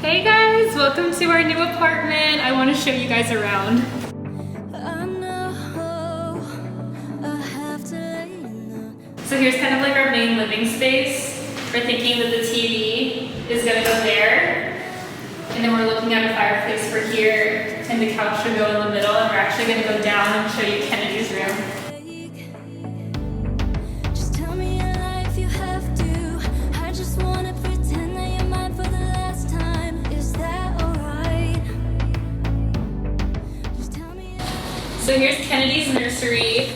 Hey guys, welcome to our new apartment. I want to show you guys around. So here's kind of like our main living space. We're thinking that the TV is gonna go there. And then we're looking at a fireplace for here, and the couch should go in the middle, and we're actually gonna go down and show you Kennedy's room. So here's Kennedy's nursery,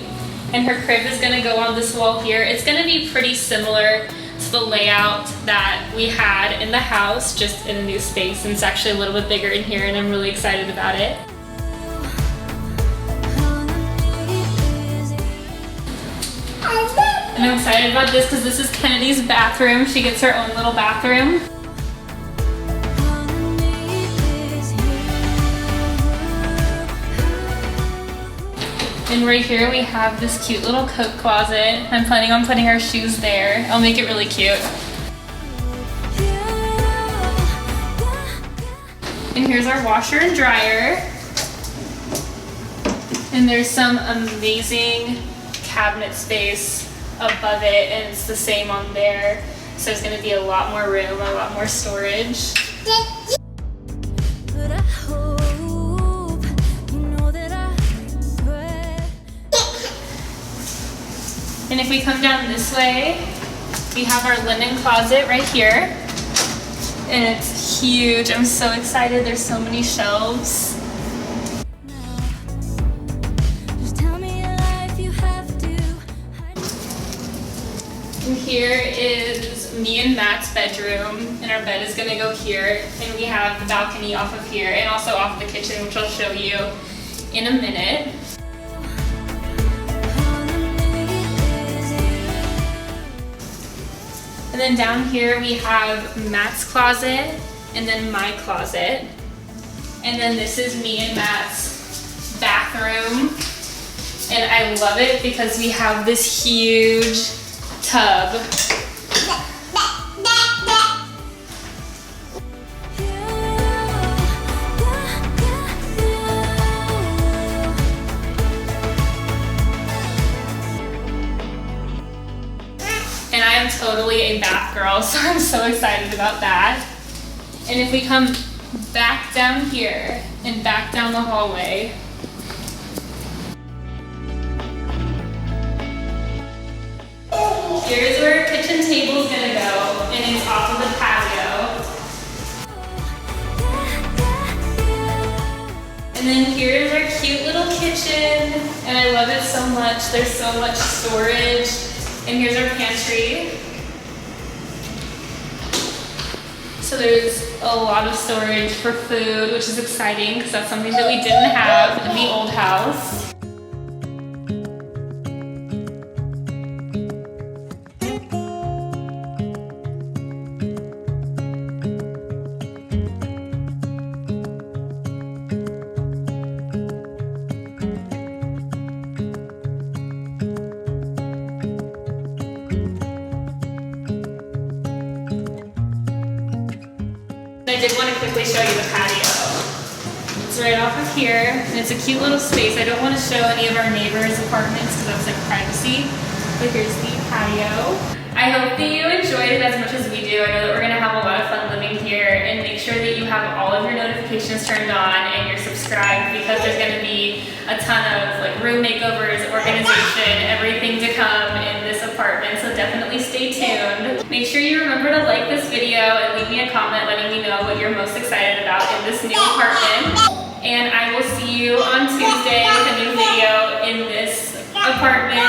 and her crib is gonna go on this wall here. It's gonna be pretty similar to the layout that we had in the house, just in a new space, and it's actually a little bit bigger in here, and I'm really excited about it. And I'm excited about this because this is Kennedy's bathroom. She gets her own little bathroom. And right here we have this cute little coat closet. I'm planning on putting our shoes there. I'll make it really cute. And here's our washer and dryer. And there's some amazing cabinet space above it, and it's the same on there. So there's gonna be a lot more room, a lot more storage. And if we come down this way, we have our linen closet right here. And it's huge. I'm so excited. There's so many shelves. And here is me and Matt's bedroom, and our bed is gonna go here. And we have the balcony off of here, and also off the kitchen, which I'll show you in a minute. And then down here we have Matt's closet, and then my closet. And then this is me and Matt's bathroom. And I love it because we have this huge tub. And I am totally a bath girl, so I'm so excited about that. And if we come back down here and back down the hallway, here's where our kitchen table is gonna go, and it's off of the patio. And then here's our cute little kitchen, and I love it so much. There's so much storage. And here's our pantry. So there's a lot of storage for food, which is exciting because that's something that we didn't have in the old house. I did want to quickly show you the patio. It's right off of here, and it's a cute little space. I don't want to show any of our neighbors' apartments because that's like privacy, but here's the patio. I hope that you enjoyed it as much as we do. I know that we're going to have a lot of fun living here, and make sure that you have all of your notifications turned on and you're subscribed, because there's going to be a ton of like room makeovers, organization, everything to come in this apartment, so definitely stay tuned. Make sure you remember to like this video and leave me a comment letting me know what you're most excited about in this new apartment. And I will see you on Tuesday with a new video in this apartment.